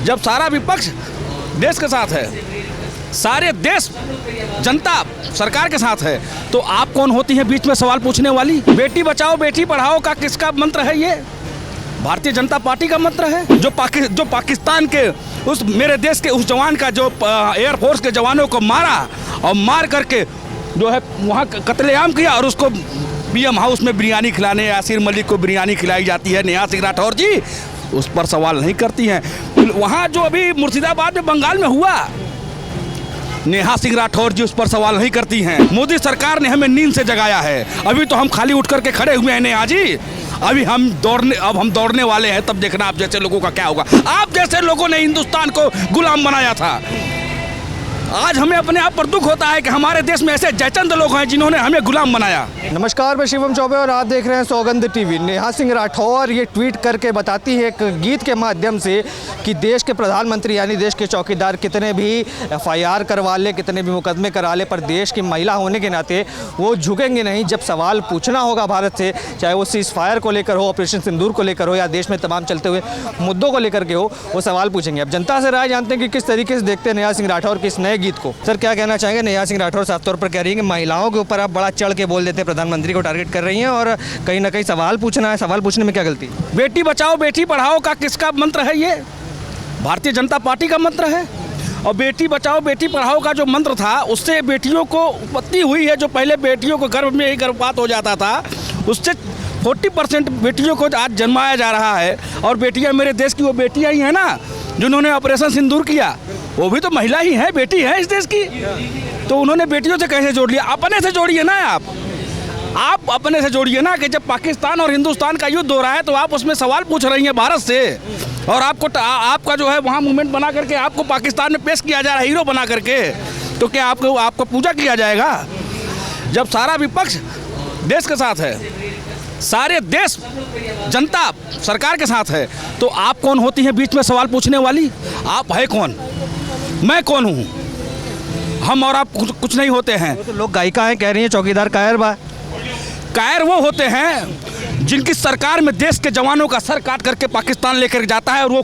जब सारा विपक्ष देश के साथ है, सारे देश जनता सरकार के साथ है, तो आप कौन होती हैं बीच में सवाल पूछने वाली? बेटी बचाओ बेटी पढ़ाओ का किसका मंत्र है? ये भारतीय जनता पार्टी का मंत्र है। जो पाकिस्तान के उस मेरे देश के उस जवान का जो एयरफोर्स के जवानों को मारा और मार करके जो है वहाँ कत्लेआम किया और उसको पीएम हाउस में बिरयानी खिलाने यासिर मलिक को बिरयानी खिलाई जाती है नेहा सिंह राठौर जी, उस पर सवाल नहीं करती हैं। वहाँ जो अभी मुर्शिदाबाद में बंगाल में हुआ, नेहा सिंह राठौर जी उस पर सवाल नहीं करती हैं। मोदी सरकार ने हमें नींद से जगाया है, अभी तो हम खाली उठ करके खड़े हुए हैं नेहा जी। अभी हम दौड़ने वाले हैं, तब देखना आप जैसे लोगों का क्या होगा। आप जैसे लोगों ने हिंदुस्तान को गुलाम बनाया था। आज हमें अपने आप पर दुख होता है कि हमारे देश में ऐसे जयचंद लोग हैं जिन्होंने हमें गुलाम बनाया। नमस्कार, मैं शिवम चौबे और आप देख रहे हैं सौगंध टीवी। नेहा सिंह राठौर ये ट्वीट करके बताती है एक गीत के माध्यम से कि देश के प्रधानमंत्री यानी देश के चौकीदार कितने भी एफआईआर करवा ले, कितने भी मुकदमे करा ले, पर देश की महिला होने के नाते वो झुकेंगे नहीं। जब सवाल पूछना होगा भारत से, चाहे वो सीज फायर को लेकर हो, ऑपरेशन सिंदूर को लेकर हो या देश में तमाम चलते हुए मुद्दों को लेकर के हो, वो सवाल पूछेंगे। अब जनता से राय जानते हैं कि किस तरीके से देखते हैं नेहा सिंह राठौर के इस नए गीत को। सर, क्या कहना चाहेंगे? नेहा सिंह राठौर साफ तौर पर कह रही है कि महिलाओं के ऊपर आप बड़ा चढ़ के बोल देते हैं, प्रधानमंत्री को टारगेट कर रही हैं और कहीं ना कहीं सवाल पूछना है। सवाल पूछने में क्या गलती? बेटी बचाओ बेटी पढ़ाओ का किसका मंत्र है? ये भारतीय जनता पार्टी का मंत्र है। और बेटी बचाओ बेटी पढ़ाओ का जो मंत्र था, उससे बेटियों को उत्पत्ति हुई है। जो पहले बेटियों को गर्भ में ही गर्भपात हो जाता था, उससे 40% बेटियों को आज जन्माया जा रहा है। और बेटियां मेरे देश की वो बेटियां ही हैं ना जिन्होंने ऑपरेशन सिंदूर किया, वो भी तो महिला ही है, बेटी है इस देश की। तो उन्होंने बेटियों से कैसे जोड़ लिया? अपने से जोड़िए ना, आप अपने से जोड़िए ना कि जब पाकिस्तान और हिंदुस्तान का युद्ध हो रहा है तो आप उसमें सवाल पूछ रही हैं भारत से, और आपका जो है वहाँ मूवमेंट बना करके आपको पाकिस्तान में पेश किया जा रहा है हीरो बना करके, तो क्या आपको पूजा किया जाएगा? जब सारा विपक्ष देश के साथ है, सारे देश जनता सरकार के साथ है, तो आप कौन होती हैं बीच में सवाल पूछने वाली? आप है कौन? मैं कौन हूँ? हम और आप कुछ नहीं होते हैं। तो लोग गायिका हैं, कह रही हैं चौकीदार कायर बा। कायर वो होते हैं जिनकी सरकार में देश के जवानों का सर काट करके पाकिस्तान लेकर जाता है और वो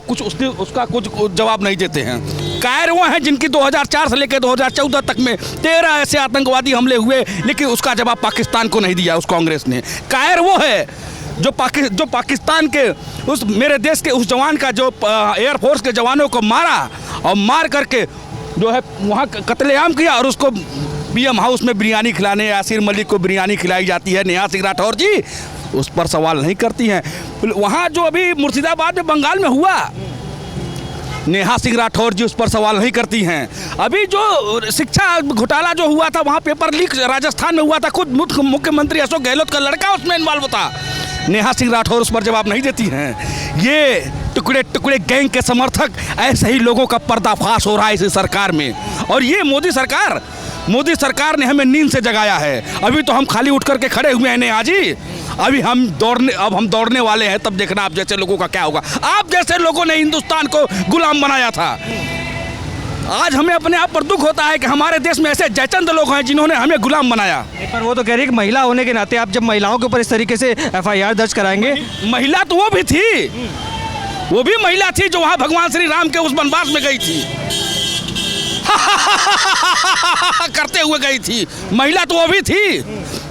उसका कुछ जवाब नहीं देते हैं। कायर वो हैं जिनकी 2004 से लेकर 2014 तक में 13 ऐसे आतंकवादी हमले हुए, लेकिन उसका जवाब पाकिस्तान को नहीं दिया उस कांग्रेस ने। कायर वो है जो पाकिस्तान के उस मेरे देश के उस जवान का जो एयरफोर्स के जवानों को मारा और मार करके जो है वहाँ कत्लेआम किया और उसको पीएम हाउस में बिरयानी खिलाने यासिर मलिक को बिरयानी खिलाई जाती है नेहा सिंह राठौर जी, उस पर सवाल नहीं करती हैं। वहाँ जो अभी मुर्शिदाबाद में बंगाल में हुआ, नेहा सिंह राठौर जी उस पर सवाल नहीं करती हैं। अभी जो शिक्षा घोटाला जो हुआ था, वहाँ पेपर लीक राजस्थान में हुआ था, खुद मुख्यमंत्री अशोक गहलोत का लड़का उसमें इन्वॉल्व था। नेहा सिंह राठौर उस पर जवाब नहीं देती हैं। ये टुकड़े टुकड़े गैंग के समर्थक, ऐसे ही लोगों का पर्दाफाश हो रहा है इस सरकार में। और ये मोदी सरकार ने हमें नींद से जगाया है, अभी तो हम खाली उठ करके खड़े हुए हैं नेहा जी। अभी हम दौड़ने वाले हैं, तब देखना आप जैसे लोगों का क्या होगा। आप जैसे लोगों ने हिंदुस्तान को गुलाम बनाया था। आज हमें अपने आप पर दुख होता है कि हमारे देश में ऐसे जयचंद लोग हैं जिन्होंने हमें गुलाम बनाया। पर वो तो कह रही है कि महिला होने के नाते आप जब महिलाओं के ऊपर इस तरीके से एफआईआर दर्ज कराएंगे। महिला तो वो भी थी, वो भी महिला थी जो वहाँ भगवान श्री राम के उस वनवास में गई थी करते हुए गई थी। महिला तो वो भी थी,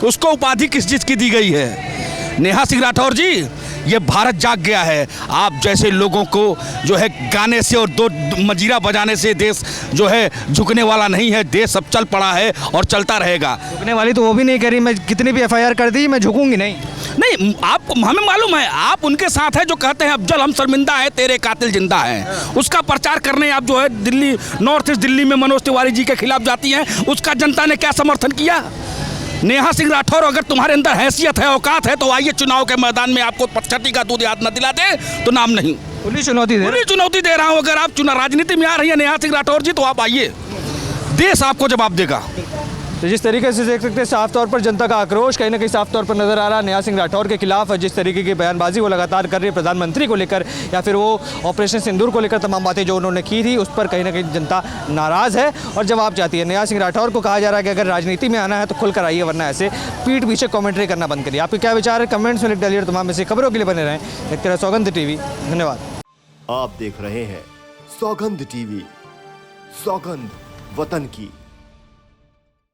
उसको उपाधि किस चीज़ की दी गई है? नेहा सिंह राठौर जी, ये भारत जाग गया है। आप जैसे लोगों को जो है गाने से और दो मजीरा बजाने से देश जो है झुकने वाला नहीं है। देश सब चल पड़ा है और चलता रहेगा। झुकने वाली तो वो भी नहीं कह रही, मैं कितनी भी एफआईआर कर दी मैं झुकूंगी नहीं। नहीं, आपको हमें मालूम है आप उनके साथ है जो कहते हैं अफजल हम शर्मिंदा है तेरे कातिल जिंदा है। उसका प्रचार करने आप जो है दिल्ली, नॉर्थ ईस्ट दिल्ली में मनोज तिवारी जी के खिलाफ जाती हैं। उसका जनता ने क्या समर्थन किया? नेहा सिंह राठौर, अगर तुम्हारे अंदर हैसियत है, औकात है, तो आइए चुनाव के मैदान में। आपको छठी का दूध याद न दिला दे तो नाम नहीं। खुली चुनौती दे रहा हूँ। अगर आप राजनीति में आ रही है नेहा सिंह राठौर जी, तो आप आइए, देश आपको जवाब देगा। तो जिस तरीके से देख सकते हैं साफ तौर पर जनता का आक्रोश कहीं ना कहीं साफ तौर पर नजर आ रहा है नेहा सिंह राठौर के खिलाफ। जिस तरीके की बयानबाजी वो लगातार कर रही है प्रधानमंत्री को लेकर, या फिर वो ऑपरेशन सिंदूर को लेकर तमाम बातें जो उन्होंने की थी, उस पर कहीं ना कहीं जनता नाराज़ है और जवाब चाहती है। नेहा सिंह राठौर को कहा जा रहा है कि अगर राजनीति में आना है तो खुलकर आइए, वरना ऐसे पीठ पीछे कॉमेंट्री करना बंद करिए। आपके क्या विचार है? कमेंट्स में लिख डालिए। तमाम ऐसी खबरों के लिए बने रहें। देखते रहे सौगंध टीवी। धन्यवाद। आप देख रहे हैं सौगंध टीवी, सौगंध वतन की।